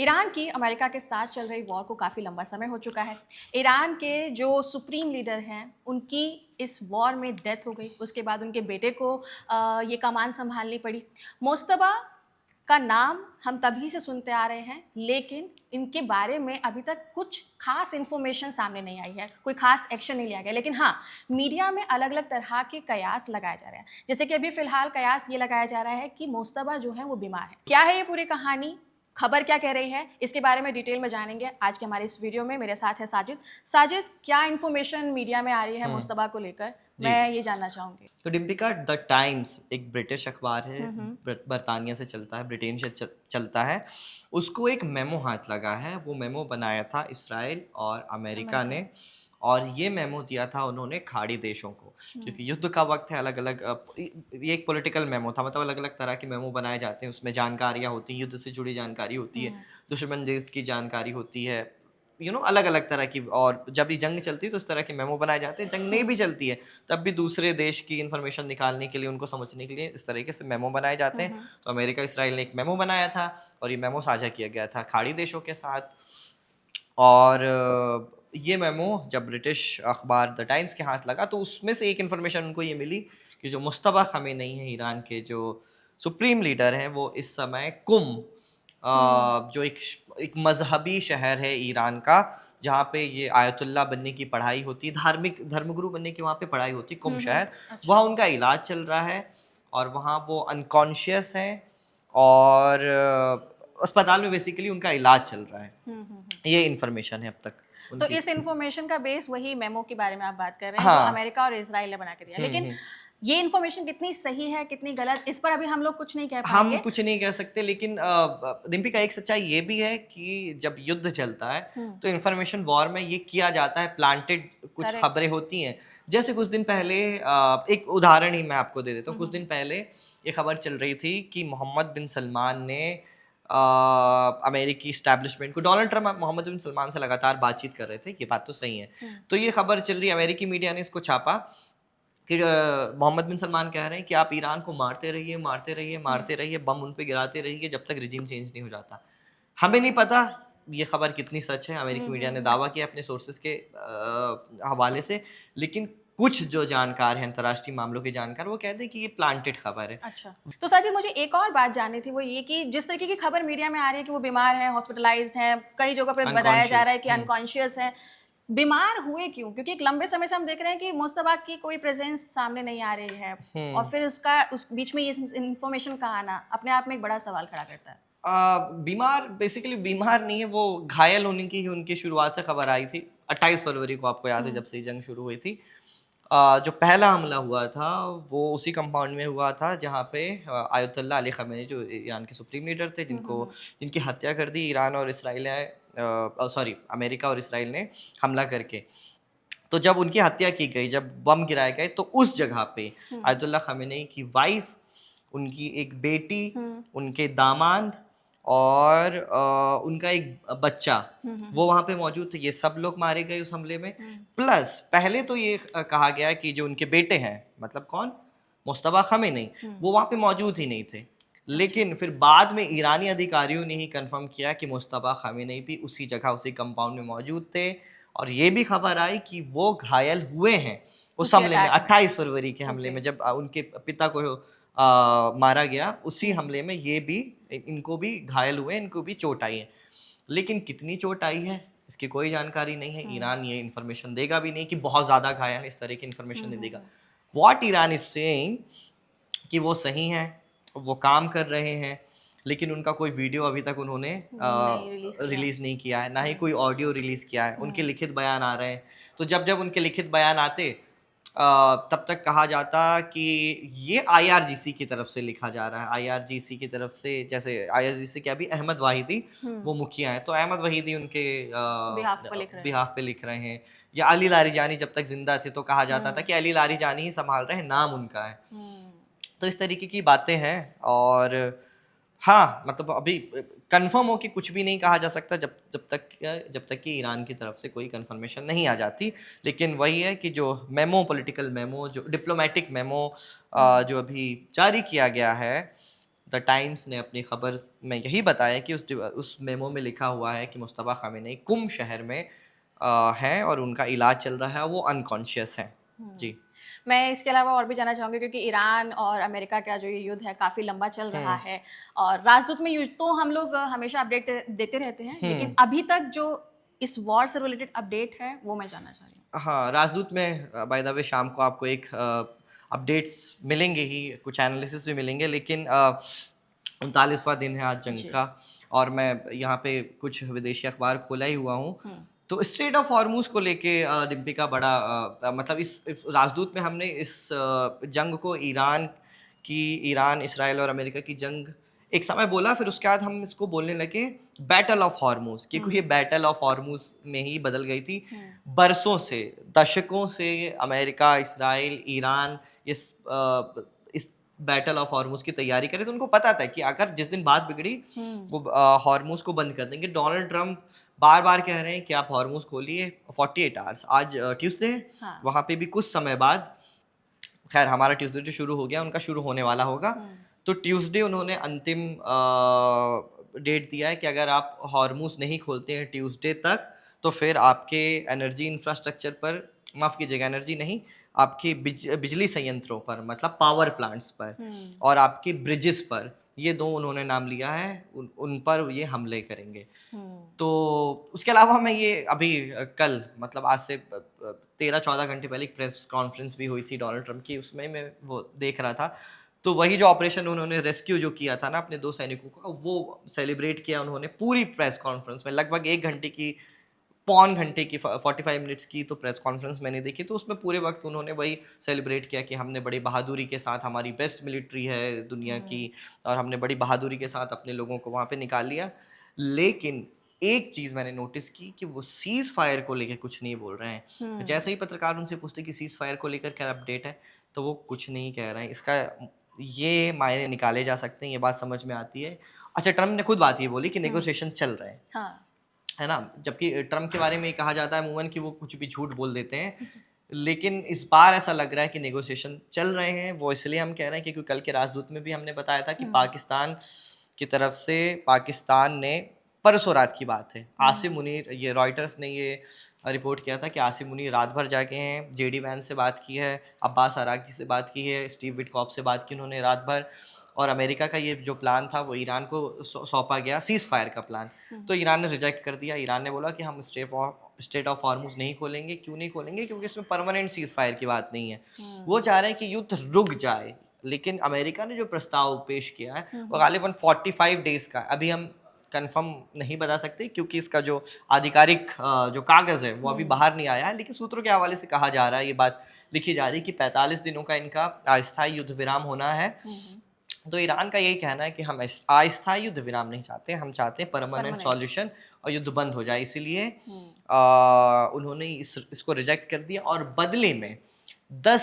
Iran की America के साथ चल रही वॉर को काफ़ी लंबा समय हो चुका है। ईरान के जो सुप्रीम लीडर हैं, उनकी इस वॉर में डेथ हो गई। उसके बाद उनके बेटे को ये कमान सँभालनी पड़ी। मुज्तबा का नाम हम तभी से सुनते आ रहे हैं, लेकिन इनके बारे में अभी तक कुछ ख़ास इन्फॉर्मेशन सामने नहीं आई है, कोई ख़ास एक्शन नहीं लिया गया। लेकिन हाँ, मीडिया में अलग-अलग तरह के कयास लगाए जा रहे हैं। जैसे कि अभी फ़िलहाल कयास ये लगाया जा रहा है कि मुज्तबा जो है वो बीमार है। क्या है ये पूरी कहानी? खबर क्या कह रही है, इसके बारे में डिटेल में जानेंगे आज के हमारे इस वीडियो में। मेरे साथ है साजिद। साजिद, क्या इन्फॉर्मेशन मीडिया में आ रही है मुज्तबा को लेकर? जी। मैं ये जानना चाहूँगी। तो डिम्पिका, द टाइम्स एक ब्रिटिश अखबार है, बरतानिया से चलता है, ब्रिटेन से चलता है। उसको एक मेमो हाथ लगा है। वो मेमो बनाया था इसराइल और अमेरिका अमेरिका। ने, और ये मेमो दिया था उन्होंने खाड़ी देशों को, क्योंकि युद्ध का वक्त है। अलग अलग ये एक पॉलिटिकल मेमो था, मतलब अलग अलग तरह के मेमो बनाए जाते हैं। उसमें जानकारियाँ होती हैं, युद्ध से जुड़ी जानकारी होती है, दुश्मन देश की जानकारी होती है, अलग अलग तरह की। और जब ये जंग चलती है तो इस तरह के मेमो बनाए जाते हैं। जंग नहीं भी चलती है तब भी दूसरे देश की इन्फॉर्मेशन निकालने के लिए, उनको समझने के लिए इस तरीके से मेमो बनाए जाते हैं। तो अमेरिका इसराइल ने एक मेमो बनाया था और ये मेमो साझा किया गया था खाड़ी देशों के साथ। और ये मेमो जब ब्रिटिश अखबार द टाइम्स के हाथ लगा तो उसमें से एक इन्फॉर्मेशन उनको ये मिली कि जो मुस्तबा खमेनी है, ईरान के जो सुप्रीम लीडर हैं, वो इस समय जो एक मजहबी शहर है ईरान का, जहाँ पे ये आयतुल्ला बनने की पढ़ाई होती है, धार्मिक धर्मगुरु बनने की वहाँ पे पढ़ाई होती है, कुम शहर। अच्छा। वहाँ उनका इलाज चल रहा है और वहाँ वो अनकॉन्शियस हैं, और अस्पताल में बेसिकली उनका इलाज चल रहा है। ये इन्फॉर्मेशन है अब तक तो उनकी। इस इन्फॉर्मेशन का बेस वही मेमो के बारे में आप बात कर रहे हैं, जो हाँ। अमेरिका और इज़राइल ने बना के दिया। लेकिन हुँ। ये इन्फॉर्मेशन कितनी सही है, कितनी गलत, इस पर अभी हम लोग कुछ नहीं कह हम पाएँगे। कुछ नहीं कह सकते, लेकिन दीपिका, एक सच्चाई ये भी है कि जब युद्ध चलता है तो इन्फॉर्मेशन वॉर में ये किया जाता है, प्लांटेड कुछ करेक्ट। खबरें होती हैं। जैसे कुछ दिन पहले एक उदाहरण ही मैं आपको दे देता हूँ। कुछ दिन पहले ये खबर चल रही थी कि मोहम्मद बिन सलमान ने अमेरिकी स्टैब्लिशमेंट को, डोनाल्ड ट्रम्प मोहम्मद बिन सलमान से लगातार बातचीत कर रहे थे, ये बात तो सही है। तो ये खबर चल रही है, अमेरिकी मीडिया ने इसको छापा कि मोहम्मद बिन सलमान कह रहे हैं कि आप ईरान को मारते रहिए, मारते रहिए, मारते रहिए, बम उन पे गिराते रहिए जब तक रिजीम चेंज नहीं हो जाता। हमें नहीं पता ये खबर कितनी सच है। अमेरिकी मीडिया ने दावा किया अपने सोर्सेज के हवाले से, लेकिन कुछ जो जानकार हैं, अंतर्राष्ट्रीय मामलों के जानकार, वो कहते हैं कि ये प्लांटेड खबर है। अच्छा। तो साजिद, मुझे एक और बात जाननी थी, वो ये कि जिस तरीके की खबर मीडिया में आ रही है कि वो बीमार हैं, हॉस्पिटलाइज़्ड हैं, कई जगहों पे बताया जा रहा अनकॉन्शियस। है कि अनकॉन्शियस हैं। बीमार हुए क्यों? क्योंकि एक लंबे समय से हम देख रहे हैं कि मुज्तबा की कोई प्रेज़ेंस सामने नहीं आ रही है, और फिर उसका उस बीच में ये इन्फॉर्मेशन का आना अपने आप में एक बड़ा सवाल खड़ा करता है। बीमार, बेसिकली बीमार नहीं है वो, घायल होने की ही उनकी शुरुआत से खबर आई थी। 28 फरवरी को, आपको याद है, जब से ये जंग शुरू हुई थी। जो पहला हमला हुआ था वो उसी कंपाउंड में हुआ था जहाँ पे आयतुल्ला अली खमेनी, जो ईरान के सुप्रीम लीडर थे, जिनकी हत्या कर दी ईरान और इसराइल ने, सॉरी, अमेरिका और इसराइल ने हमला करके। तो जब उनकी हत्या की गई, जब बम गिराए गए, तो उस जगह पे आयतुल्ला खमेनी की वाइफ, उनकी एक बेटी, उनके दामाद और उनका एक बच्चा, वो वहाँ पे मौजूद थे। ये सब लोग मारे गए उस हमले में। प्लस पहले तो ये कहा गया कि जो उनके बेटे हैं, मतलब कौन, मुस्तबा खमेनी, वो वहाँ पे मौजूद ही नहीं थे। लेकिन फिर बाद में ईरानी अधिकारियों ने ही कंफर्म किया कि मुस्तबा खमेनी भी उसी जगह, उसी कंपाउंड में मौजूद थे। और ये भी खबर आई कि वो घायल हुए हैं उस उसी हमले में, अटैक में। 28 फरवरी के हमले ओके। में, जब उनके पिता को मारा गया। उसी हमले में ये भी, इनको भी घायल हुए, इनको भी चोट आई है। लेकिन कितनी चोट आई है इसकी कोई जानकारी नहीं है। ईरान ये इन्फॉर्मेशन देगा भी नहीं कि बहुत ज़्यादा घायल है, इस तरह की इन्फॉर्मेशन नहीं देगा। व्हाट ईरान इज सेइंग कि वो सही हैं, वो काम कर रहे हैं, लेकिन उनका कोई वीडियो अभी तक उन्होंने नहीं रिलीज़ किया। रिलीज़ नहीं किया है, ना ही कोई ऑडियो रिलीज़ किया है। उनके लिखित बयान आ रहे हैं। तो जब जब उनके लिखित बयान आते, तब तक कहा जाता कि ये आईआरजीसी की तरफ से लिखा जा रहा है। आईआरजीसी की तरफ से, जैसे आईआरजीसी के अभी अहमद वाहिदी वो मुखिया हैं, तो अहमद वहीदी उनके बिहाफ़ पर लिख रहे हैं। बिहाफ पे लिख रहे हैं। या अली लारीजानी जब तक जिंदा थे तो कहा जाता था कि अली लारीजानी ही संभाल रहे हैं, नाम उनका है। तो इस तरीके की बातें हैं। और हाँ, मतलब अभी कंफर्म हो कि कुछ भी नहीं कहा जा सकता जब तक कि ईरान की तरफ से कोई कंफर्मेशन नहीं आ जाती। लेकिन वही है कि जो मेमो, पॉलिटिकल मेमो, जो डिप्लोमेटिक मेमो जो अभी जारी किया गया है, द टाइम्स ने अपनी खबर में यही बताया कि उस मेमो में लिखा हुआ है कि मुस्तफ़ा ख़ामेनी कुम शहर में हैं और उनका इलाज चल रहा है, वो अनकॉन्शियस हैं। जी। मैं इसके अलावा और भी जानना चाहूँगी क्योंकि ईरान और अमेरिका का जो ये युद्ध है काफ़ी लंबा चल रहा है और राजदूत में युद्ध तो हम लोग हमेशा अपडेट देते रहते हैं, लेकिन अभी तक जो इस वॉर से रिलेटेड अपडेट है वो मैं जानना चाह रही हूँ। हाँ, राजदूत में बाय द वे शाम को आपको एक अपडेट्स मिलेंगे ही, कुछ एनालिसिस भी मिलेंगे, लेकिन 39वां दिन है आज जंग जी। का और मैं यहाँ पे कुछ विदेशी अखबार खोला ही हुआ हूँ। तो स्ट्रेट ऑफ हॉर्मूज़ को लेके डिम्पी का बड़ा मतलब इस राजदूत में हमने इस जंग को ईरान, इसराइल और अमेरिका की जंग एक समय बोला, फिर उसके बाद हम इसको बोलने लगे बैटल ऑफ हॉर्मूज़, क्योंकि ये बैटल ऑफ हॉर्मूज़ में ही बदल गई थी। बरसों से, दशकों से अमेरिका, इसराइल, ईरान इस बैटल ऑफ हॉर्मूज़ की तैयारी करे, तो उनको पता था कि अगर जिस दिन बात बिगड़ी वो हॉर्मूज़ को बंद कर देंगे। डोनाल्ड ट्रंप बार-बार कह रहे हैं कि आप हॉर्मूज़ खोलिए 48 आवर्स। आज ट्यूसडे है, हाँ। वहाँ पे भी कुछ समय बाद, खैर हमारा ट्यूसडे जो शुरू हो गया, उनका शुरू होने वाला होगा। तो ट्यूसडे उन्होंने अंतिम डेट दिया है कि अगर आप हॉर्मूज़ नहीं खोलते हैं ट्यूसडे तक, तो फिर आपके एनर्जी इंफ्रास्ट्रक्चर पर, माफ़ कीजिएगा एनर्जी नहीं, आपके बिजली संयंत्रों पर, मतलब पावर प्लांट्स पर और आपके ब्रिजेस पर, ये 2 उन्होंने नाम लिया है, उन पर ये हमले करेंगे। तो उसके अलावा मैं ये अभी कल, मतलब आज से 13-14 घंटे पहले एक प्रेस कॉन्फ्रेंस भी हुई थी डोनाल्ड ट्रंप की, उसमें मैं वो देख रहा था। तो वही जो ऑपरेशन उन्होंने रेस्क्यू जो किया था ना अपने 2 सैनिकों का, वो सेलिब्रेट किया उन्होंने पूरी प्रेस कॉन्फ्रेंस में। लगभग 1 घंटे की, पौन घंटे की, 45 मिनट्स की तो प्रेस कॉन्फ्रेंस मैंने देखी, तो उसमें पूरे वक्त उन्होंने वही सेलिब्रेट किया कि हमने बड़ी बहादुरी के साथ, हमारी बेस्ट मिलिट्री है दुनिया की, और हमने बड़ी बहादुरी के साथ अपने लोगों को वहाँ पे निकाल लिया। लेकिन एक चीज़ मैंने नोटिस की कि वो सीज़ फायर को लेके कुछ नहीं बोल रहे हैं। जैसे ही पत्रकार उनसे पूछते कि सीज़ फायर को लेकर क्या अपडेट है, तो वो कुछ नहीं कह रहे हैं। इसका ये मायने निकाले जा सकते हैं, ये बात समझ में आती है। अच्छा, ट्रम्प ने खुद बात ये बोली कि नेगोशिएशन चल रहे हैं, हाँ। है ना? जबकि ट्रम्प के बारे में कहा जाता है अमूमन कि वो कुछ भी झूठ बोल देते हैं। लेकिन इस बार ऐसा लग रहा है कि नेगोशिएशन चल रहे हैं। वो इसलिए हम कह रहे हैं क्योंकि कल के राजदूत में भी हमने बताया था कि पाकिस्तान की तरफ से, पाकिस्तान ने, परसों रात की बात है, आसिम मुनीर, ये रॉयटर्स ने ये रिपोर्ट किया था कि आसिम मुनीर रात भर जागे हैं, जेडी वैन से बात की है, अब्बास अरागची से बात की है, स्टीव विटकॉफ से बात की उन्होंने रात भर, और अमेरिका का ये जो प्लान था वो ईरान को सौंपा गया, सीज़ फायर का प्लान। तो ईरान ने रिजेक्ट कर दिया। ईरान ने बोला कि हम स्टेट ऑफ हॉर्मूज़ नहीं खोलेंगे। क्यों नहीं खोलेंगे? क्योंकि इसमें परमानेंट सीज़ फायर की बात नहीं है। वो चाह रहे हैं कि युद्ध रुक जाए। लेकिन अमेरिका ने जो प्रस्ताव पेश किया है वो गालिबन 45 डेज़ का है। अभी हम कंफर्म नहीं बता सकते क्योंकि इसका जो आधिकारिक जो कागज़ है वो अभी बाहर नहीं आया है, लेकिन सूत्रों के हवाले से कहा जा रहा है, ये बात लिखी जा रही है कि 45 दिनों का इनका अस्थायी युद्ध विराम होना है। तो ईरान का यही कहना है कि हम अस्थायी युद्ध विराम नहीं चाहते, हम चाहते हैं परमानेंट सॉल्यूशन और युद्ध बंद हो जाए। इसीलिए उन्होंने इसको रिजेक्ट कर दिया और बदले में 10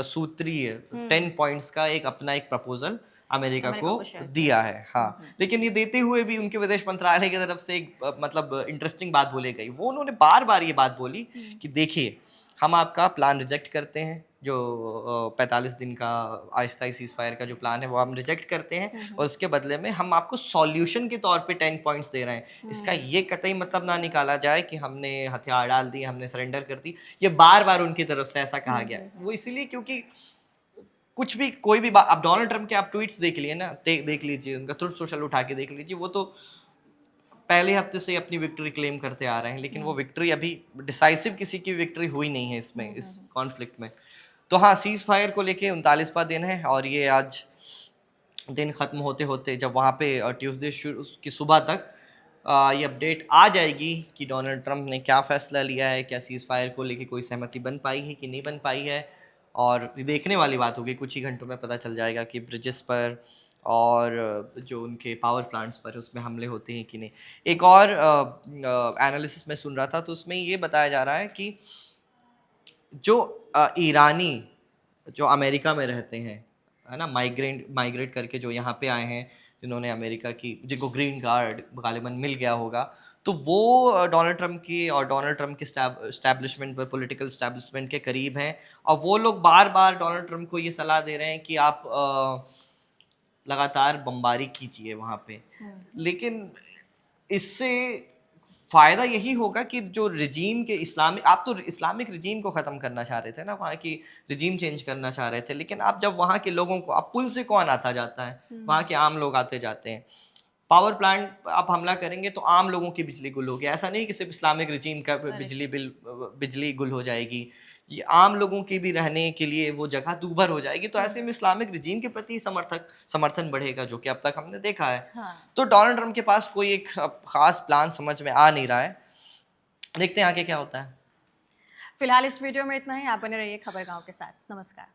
सूत्रीय 10 पॉइंट्स का अपना एक प्रपोजल अमेरिका को दिया है। हाँ, लेकिन ये देते हुए भी उनके विदेश मंत्रालय की तरफ से एक मतलब इंटरेस्टिंग बात बोली गई। वो उन्होंने बार बार ये बात बोली कि देखिए, हम आपका प्लान रिजेक्ट करते हैं, जो 45 दिन का अस्थायी सीज़ फायर का जो प्लान है वो हम रिजेक्ट करते हैं, और उसके बदले में हम आपको सॉल्यूशन के तौर पे 10 पॉइंट्स दे रहे हैं। इसका ये कतई मतलब ना निकाला जाए कि हमने हथियार डाल दिए, हमने सरेंडर कर दी। ये बार बार उनकी तरफ से ऐसा कहा गया। वो इसीलिए क्योंकि कुछ भी, कोई भी बात, आप डोनाल्ड ट्रंप के आप ट्वीट्स देख लिए ना, देख लीजिए, उनका ट्रुथ सोशल उठा के देख लीजिए, वो तो पहले हफ्ते से अपनी विक्ट्री क्लेम करते आ रहे हैं, लेकिन वो विक्ट्री अभी डिसाइसिव किसी की विक्ट्री हुई नहीं है इसमें, इस कॉन्फ्लिक्ट में। तो हाँ, सीज़ फायर को लेके 39वां दिन है और ये आज दिन ख़त्म होते होते, जब वहाँ पे ट्यूसडे की सुबह तक ये अपडेट आ जाएगी कि डोनाल्ड ट्रंप ने क्या फ़ैसला लिया है, क्या सीज़ फायर को लेके कोई सहमति बन पाई है कि नहीं बन पाई है। और ये देखने वाली बात होगी, कुछ ही घंटों में पता चल जाएगा कि ब्रिजेस पर और जो उनके पावर प्लांट्स पर उसमें हमले होते हैं कि नहीं। एक और एनालिसिस मैं सुन रहा था, तो उसमें ये बताया जा रहा है कि जो ईरानी जो अमेरिका में रहते हैं, है ना, माइग्रेट करके जो यहाँ पे आए हैं, जिन्होंने अमेरिका की, जिनको ग्रीन कार्ड गालिबन मिल गया होगा, तो वो डोनाल्ड ट्रंप की और डोनाल्ड ट्रंप के स्टैब्लिशमेंट पर, पॉलिटिकल स्टैब्लिशमेंट के करीब हैं, और वो लोग बार बार डोनाल्ड ट्रंप को ये सलाह दे रहे हैं कि आप लगातार बमबारी कीजिए वहाँ पे, लेकिन इससे फ़ायदा यही होगा कि जो रिजीम के इस्लामिक, आप तो इस्लामिक रिजीम को ख़त्म करना चाह रहे थे ना, वहाँ की रिजीम चेंज करना चाह रहे थे, लेकिन आप जब वहाँ के लोगों को, अब पुल से कौन आता जाता है, वहाँ के आम लोग आते जाते हैं, पावर प्लांट आप हमला करेंगे तो आम लोगों की बिजली गुल होगी। ऐसा नहीं कि सिर्फ इस्लामिक रिजीम का बिजली गुल हो जाएगी, ये आम लोगों की भी रहने के लिए वो जगह दूभर हो जाएगी। तो ऐसे में इस्लामिक रिजीम के प्रति समर्थन बढ़ेगा, जो कि अब तक हमने देखा है। हाँ। तो डोनाल्ड ट्रंप के पास कोई एक खास प्लान समझ में आ नहीं रहा है, देखते हैं आगे क्या होता है। फिलहाल इस वीडियो में इतना ही। आप बने रहिए खबर गांव के साथ। नमस्कार।